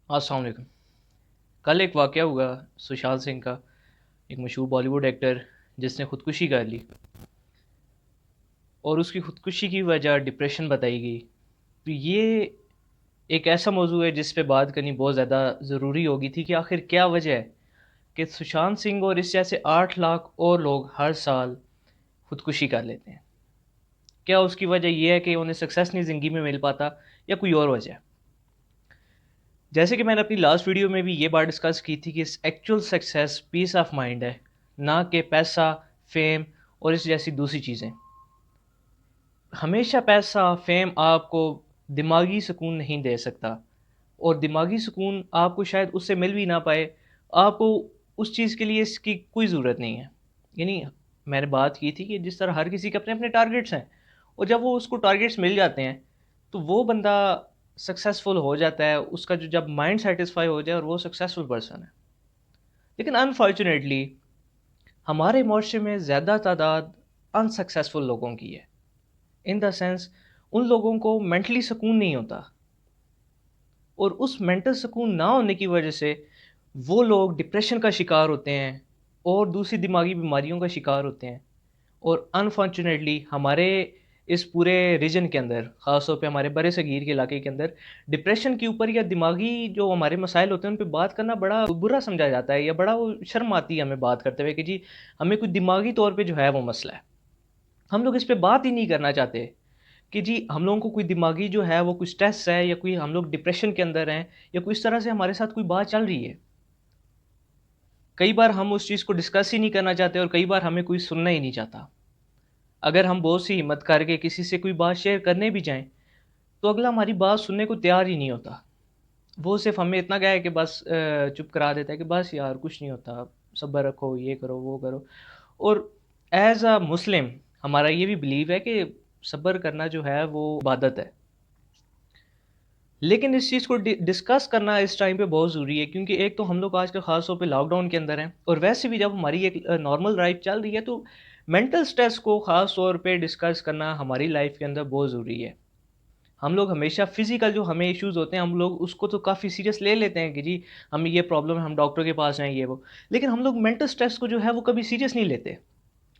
अस्सलाम वालेकुम। कल एक वाक़या हुआ सुशांत सिंह का, एक मशहूर बॉलीवुड एक्टर जिसने ख़ुदकुशी कर ली और उसकी ख़ुदकुशी की वजह डिप्रेशन बताई गई। तो ये एक ऐसा मौजू है जिस पे बात करनी बहुत ज़्यादा ज़रूरी होगी थी कि आखिर क्या वजह है कि सुशांत सिंह और इस जैसे 8 लाख और लोग हर साल ख़ुदकुशी कर लेते हैं। क्या उसकी वजह ये है कि उन्हें सक्सेस नहीं ज़िंदगी में मिल पाता या कोई और वजह है? जैसे कि मैंने अपनी लास्ट वीडियो में भी ये बात डिस्कस की थी कि actual success peace of mind है, ना कि पैसा, फेम और इस जैसी दूसरी चीज़ें। हमेशा पैसा, फेम आपको दिमागी सुकून नहीं दे सकता और दिमागी सुकून आपको शायद उससे मिल भी ना पाए। आपको उस चीज़ के लिए इसकी कोई ज़रूरत नहीं है। यानी मैंने बात की थी कि जिस तरह हर किसी के अपने-अपने टारगेट्स हैं और जब वो उसको टारगेट्स मिल जाते हैं, तो वो बंदा सक्सेसफुल हो जाता है, उसका जो जब माइंड सैटिस्फाई हो जाए और वो सक्सेसफुल पर्सन है। लेकिन अनफॉर्चुनेटली हमारे मुआशरे में ज़्यादा तादाद अनसक्सेसफुल लोगों की है। इन द सेंस उन लोगों को मेंटली सुकून नहीं होता और उस मेंटल सुकून ना होने की वजह से वो लोग डिप्रेशन का शिकार होते हैं और दूसरी दिमागी बीमारियों का शिकार होते हैं। और अनफॉर्चुनेटली हमारे इस पूरे रीजन के अंदर, ख़ास तौर पे हमारे बड़े-सगीर के इलाके के अंदर, डिप्रेशन के ऊपर या दिमागी जो हमारे मसाइल होते हैं उन पे बात करना बड़ा बुरा समझा जाता है या बड़ा वो शर्म आती है हमें बात करते हुए कि जी हमें कोई दिमागी तौर पे जो है वो मसला है। हम लोग इस पे बात ही नहीं करना चाहते कि जी हम लोगों को कोई दिमागी जो है वो कोई स्ट्रेस है या कोई हम लोग डिप्रेशन के अंदर हैं या कोई इस तरह से हमारे साथ कोई बात चल रही है। कई बार हम उस चीज़ को डिस्कस ही नहीं करना चाहते और कई बार हमें कोई सुनना ही नहीं चाहता। अगर हम बहुत सी हिम्मत करके किसी से कोई बात शेयर करने भी जाएँ, तो अगला हमारी बात सुनने को तैयार ही नहीं होता। वो सिर्फ़ हमें इतना कहे कि बस चुप करा देता है कि बस यार कुछ नहीं होता, सब्र रखो, ये करो, वो करो। और ऐज़ अ मुस्लिम हमारा ये भी बिलीव है कि सब्र करना जो है वो इबादत है। लेकिन इस चीज़ को डिस्कस करना इस टाइम पे बहुत ज़रूरी है क्योंकि एक तो हम लोग आजकल ख़ास तौर पे लॉकडाउन के अंदर हैं और वैसे भी जब हमारी एक नॉर्मल लाइफ़ चल रही है तो मेंटल स्ट्रेस को ख़ास तौर पे डिस्कस करना हमारी लाइफ़ के अंदर बहुत ज़रूरी है। हम लोग हमेशा फ़िज़िकल जो हमें इश्यूज़ होते हैं हम लोग उसको तो काफ़ी सीरियस ले लेते हैं कि जी हमें ये प्रॉब्लम है, हम डॉक्टर के पास जाएँ ये वो। लेकिन हम लोग मेंटल स्ट्रेस को जो है वो कभी सीरियस नहीं लेते।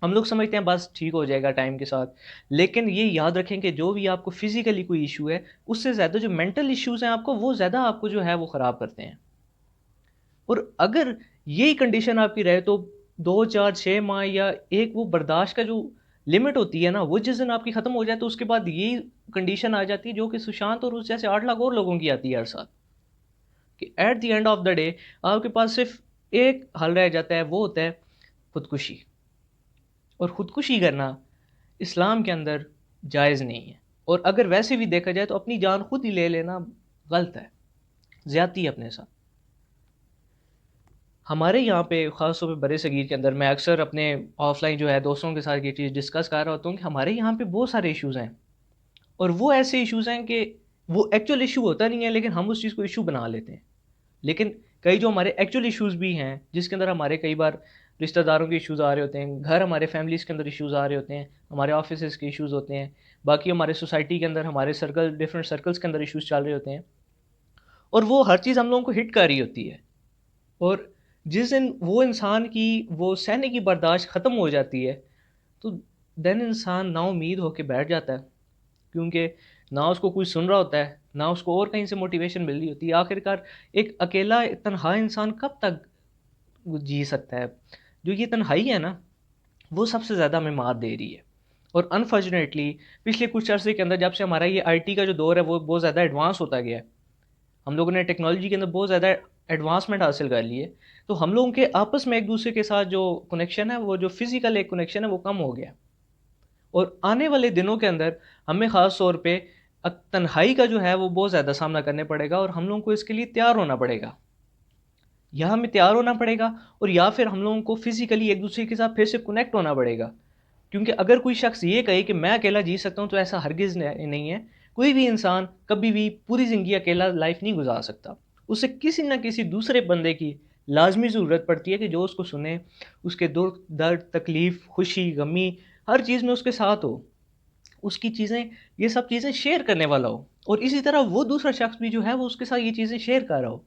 हम लोग समझते हैं बस ठीक हो जाएगा टाइम के साथ। लेकिन ये याद रखें कि जो भी आपको फ़िज़िकली कोई इश्यू है, उससे ज़्यादा जो मेंटल इश्यूज़ हैं आपको वो ज़्यादा आपको जो है वो ख़राब करते हैं। और अगर यही कंडीशन आपकी रहे तो 2, 4, 6 माह या एक वो बर्दाश्त का जो लिमिट होती है ना, वो जिस दिन आपकी ख़त्म हो जाए तो उसके बाद यही कंडीशन आ जाती है जो कि सुशांत और उस जैसे 8 लाख और लोगों की आती है हर साल। कि at the end of the day आपके पास सिर्फ़ एक हल रह जाता है, वो होता है खुदकुशी। और खुदकुशी करना इस्लाम के अंदर जायज़ नहीं है और अगर वैसे भी देखा जाए तो अपनी जान खुद ही ले लेना गलत है, ज़्यादती है अपने साथ। हमारे यहाँ पे ख़ास तौर पे बड़े-सगीर के अंदर मैं अक्सर अपने ऑफ़लाइन जो है दोस्तों के साथ ये चीज़ डिस्कस कर रहा होता हूँ कि हमारे यहाँ पे बहुत सारे इश्यूज़ हैं और वो ऐसे इश्यूज़ हैं कि वो एक्चुअल इश्यू होता नहीं है लेकिन हम उस चीज़ को इश्यू बना लेते हैं। लेकिन कई जो हमारे एक्चुअल इश्यूज़ भी हैं, जिसके अंदर हमारे कई बार रिश्तेदारों के इश्यूज़ आ रहे होते हैं, घर हमारे फैमिलीज़ के अंदर इश्यूज़ आ रहे होते हैं, हमारे ऑफ़िसेज़ के इश्यूज़ होते हैं, बाकी हमारे सोसाइटी के अंदर हमारे सर्कल डिफरेंट सर्कल्स के अंदर इश्यूज़ चल रहे होते हैं और वो हर चीज़ हम लोगों को हिट कर रही होती है। और जिस दिन वो इंसान की वो सहने की बर्दाश्त ख़त्म हो जाती है, तो देन इंसान नाउम्मीद होके बैठ जाता है, क्योंकि ना उसको कोई सुन रहा होता है, ना उसको और कहीं से मोटिवेशन मिल रही होती है। आखिरकार एक अकेला तन्हा इंसान कब तक वो जी सकता है। जो ये तन्हाई है ना, वो सबसे ज़्यादा हमें मात दे रही है। और अनफॉर्चुनेटली पिछले कुछ अरसे के अंदर जब से हमारा ये आईटी का जो दौर है वो बहुत ज़्यादा एडवांस होता गया है। हम लोगों ने टेक्नोलॉजी के अंदर बहुत ज़्यादा एडवांसमेंट हासिल कर ली है। तो हम लोगों के आपस में एक-दूसरे के साथ जो कनेक्शन है, वो जो फ़िज़िकल एक कनेक्शन है, वो कम हो गया है। और आने वाले दिनों के अंदर हमें ख़ास तौर पे तन्हाई का जो है वो बहुत ज़्यादा सामना करने पड़ेगा और हम लोगों को इसके लिए तैयार होना पड़ेगा। या हमें तैयार होना पड़ेगा और या फिर हम लोगों को फ़िज़िकली एक-दूसरे के साथ फिर से कनेक्ट होना पड़ेगा। क्योंकि अगर कोई शख़्स ये कहे कि मैं अकेला जी सकता हूँ, तो ऐसा हरगिज़ नहीं है। कोई भी इंसान कभी भी पूरी ज़िंदगी अकेला लाइफ़ नहीं गुज़ार सकता। उसे किसी न किसी दूसरे बंदे की लाज़मी ज़रूरत पड़ती है कि जो उसको सुने, उसके दुःख, दर्द, तकलीफ़, खुशी, गमी हर चीज़ में उसके साथ हो। उसकी चीज़ें ये सब चीज़ें शेयर करने वाला हो और इसी तरह वो दूसरा शख़्स भी जो है वो उसके साथ ये चीज़ें शेयर कर रहा हो।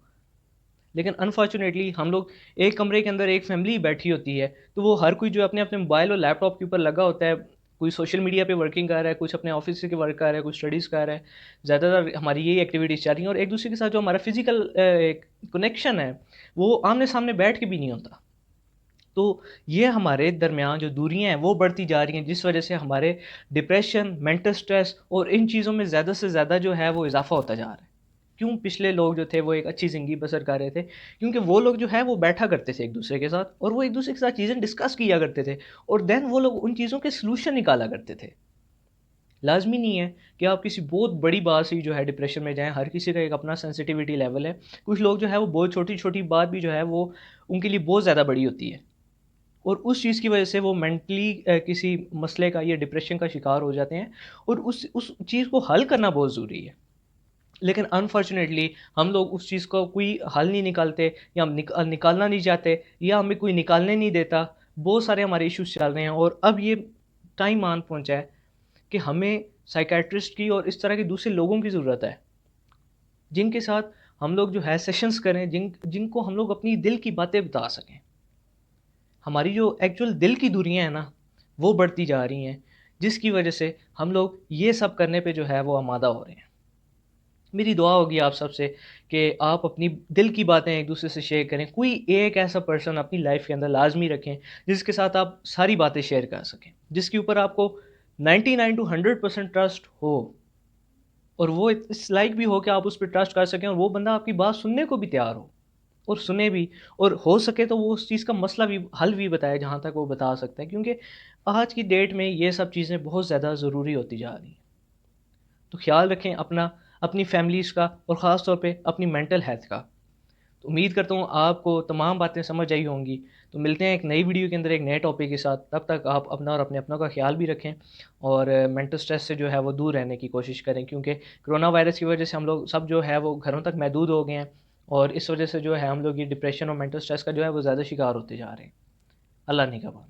لیکن انفارچونیٹلی ہم لوگ ایک کمرے کے اندر ایک فیملی بیٹھی ہوتی ہے تو وہ ہر کوئی جو اپنے اپنے موبائل اور لیپ ٹاپ کے اوپر لگا ہوتا ہے. کوئی سوشل میڈیا پہ ورکنگ کر رہا ہے, کچھ اپنے آفس کے ورک کر رہا ہے, کچھ اسٹڈیز کر رہا ہے. زیادہ تر ہماری یہی ایکٹیویٹیز چل رہی ہیں, اور ایک دوسرے کے ساتھ جو ہمارا فزیکل کنیکشن ہے وہ آمنے سامنے بیٹھ کے بھی نہیں ہوتا. تو یہ ہمارے درمیان جو دوریاں ہیں وہ بڑھتی جا رہی ہیں, جس وجہ سے ہمارے ڈپریشن, مینٹل سٹریس اور ان چیزوں میں زیادہ سے زیادہ جو ہے وہ اضافہ ہوتا جا رہا ہے. کیوں؟ پچھلے لوگ جو تھے وہ ایک اچھی زندگی بسر کر رہے تھے, کیونکہ وہ لوگ جو ہے وہ بیٹھا کرتے تھے ایک دوسرے کے ساتھ, اور وہ ایک دوسرے کے ساتھ چیزیں ڈسکس کیا کرتے تھے, اور دین وہ لوگ ان چیزوں کے سلوشن نکالا کرتے تھے. لازمی نہیں ہے کہ آپ کسی بہت بڑی بات سے جو ہے ڈپریشن میں جائیں. ہر کسی کا ایک اپنا سینسٹیوٹی لیول ہے. کچھ لوگ جو ہے وہ بہت چھوٹی چھوٹی بات بھی جو ہے وہ ان کے لیے بہت زیادہ بڑی ہوتی ہے, اور اس چیز کی وجہ سے وہ مینٹلی کسی مسئلے کا یا ڈپریشن کا شکار ہو جاتے ہیں, اور اس چیز کو حل کرنا بہت ضروری ہے. لیکن انفارچونیٹلی ہم لوگ اس چیز کو کوئی حل نہیں نکالتے, یا ہم نکالنا نہیں چاہتے, یا ہمیں کوئی نکالنے نہیں دیتا. بہت سارے ہمارے ایشوز چل رہے ہیں, اور اب یہ ٹائم آن پہنچا ہے کہ ہمیں سائیکیٹرسٹ کی اور اس طرح کے دوسرے لوگوں کی ضرورت ہے, جن کے ساتھ ہم لوگ جو ہے سیشنز کریں, جن کو ہم لوگ اپنی دل کی باتیں بتا سکیں. ہماری جو ایکچوئل دل کی دوریاں ہیں نا وہ بڑھتی جا رہی ہیں, جس کی وجہ سے ہم لوگ یہ سب کرنے پہ جو ہے وہ آمادہ ہو رہے ہیں. میری دعا ہوگی آپ سب سے کہ آپ اپنی دل کی باتیں ایک دوسرے سے شیئر کریں. کوئی ایک ایسا پرسن اپنی لائف کے اندر لازمی رکھیں جس کے ساتھ آپ ساری باتیں شیئر کر سکیں, جس کے اوپر آپ کو 99 to 100% ٹرسٹ ہو, اور وہ اس لائق بھی ہو کہ آپ اس پہ ٹرسٹ کر سکیں, اور وہ بندہ آپ کی بات سننے کو بھی تیار ہو اور سنے بھی, اور ہو سکے تو وہ اس چیز کا مسئلہ بھی حل بھی بتائے جہاں تک وہ بتا سکتا ہے, کیونکہ آج کی ڈیٹ میں یہ سب چیزیں بہت زیادہ ضروری ہوتی جا رہی ہیں. تو خیال رکھیں اپنی فیملیز کا, اور خاص طور پہ اپنی مینٹل ہیلتھ کا. تو امید کرتا ہوں آپ کو تمام باتیں سمجھ آئی ہوں گی. تو ملتے ہیں ایک نئی ویڈیو کے اندر ایک نئے ٹاپک کے ساتھ. تب تک آپ اپنا اور اپنے اپنوں کا خیال بھی رکھیں, اور مینٹل سٹریس سے جو ہے وہ دور رہنے کی کوشش کریں, کیونکہ کرونا وائرس کی وجہ سے ہم لوگ سب جو ہے وہ گھروں تک محدود ہو گئے ہیں, اور اس وجہ سے جو ہے ہم لوگ یہ ڈپریشن اور مینٹل سٹریس کا جو ہے وہ زیادہ شکار ہوتے جا رہے ہیں. اللہ نگہبان.